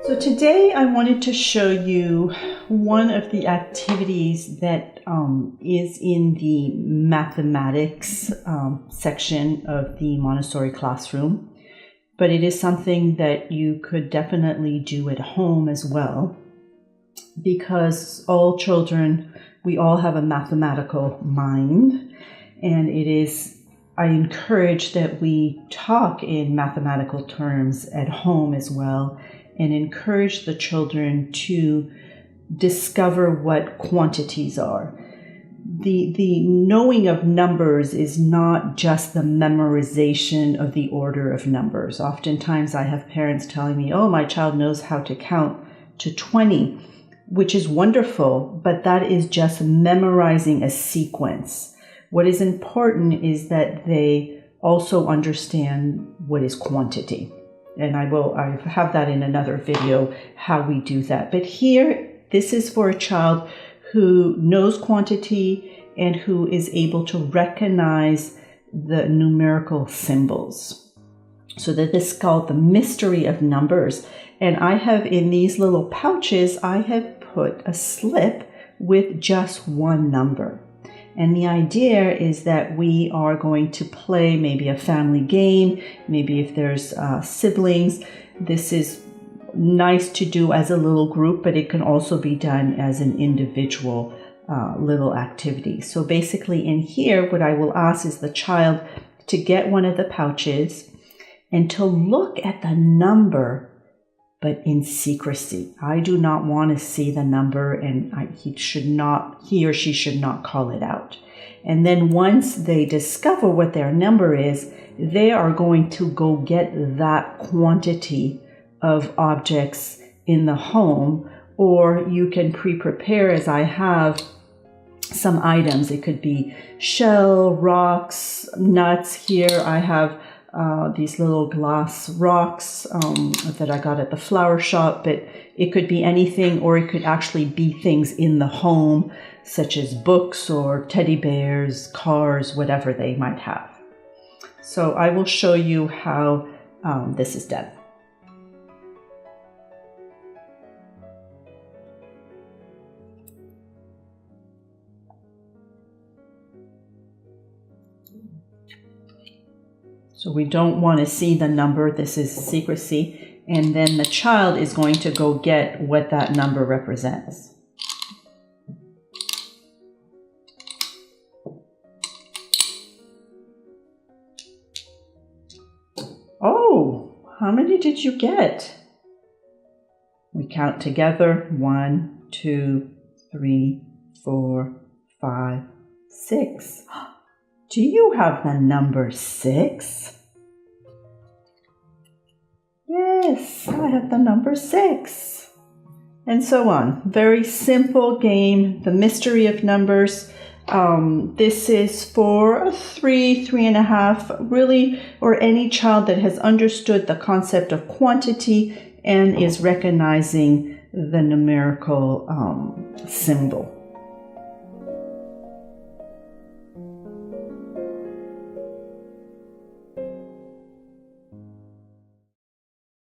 So today I wanted to show you one of the activities that is in the mathematics section of the Montessori classroom, but it is something that you could definitely do at home as well, because all children, we all have a mathematical mind, and I encourage that we talk in mathematical terms at home as well, and encourage the children to discover what quantities are. The knowing of numbers is not just the memorization of the order of numbers. Oftentimes I have parents telling me, oh, my child knows how to count to 20, which is wonderful, but that is just memorizing a sequence. What is important is that they also understand what is quantity. And I have that in another video, how we do that. But here, this is for a child who knows quantity and who is able to recognize the numerical symbols. So that this is called the mystery of numbers. And I have in these little pouches, I have put a slip with just one number. And the idea is that we are going to play maybe a family game, maybe if there's siblings. This is nice to do as a little group, but it can also be done as an individual little activity. So basically in here, what I will ask is the child to get one of the pouches and to look at the number, but in secrecy. I do not want to see the number, and he or she should not call it out. And then once they discover what their number is, they are going to go get that quantity of objects in the home, or you can pre-prepare, as I have, some items. It could be shell, rocks, nuts. Here I have these little glass rocks that I got at the flower shop, but it could be anything, or it could actually be things in the home, such as books or teddy bears, cars, whatever they might have. So I will show you how this is done. So we don't want to see the number. This is secrecy. And then the child is going to go get what that number represents. Oh, how many did you get? We count together. 1, 2, 3, 4, 5, 6. Do you have the number 6? Yes, I have the number 6. And so on. Very simple game, the mystery of numbers. This is for a 3.5, really, or any child that has understood the concept of quantity and is recognizing the numerical symbol.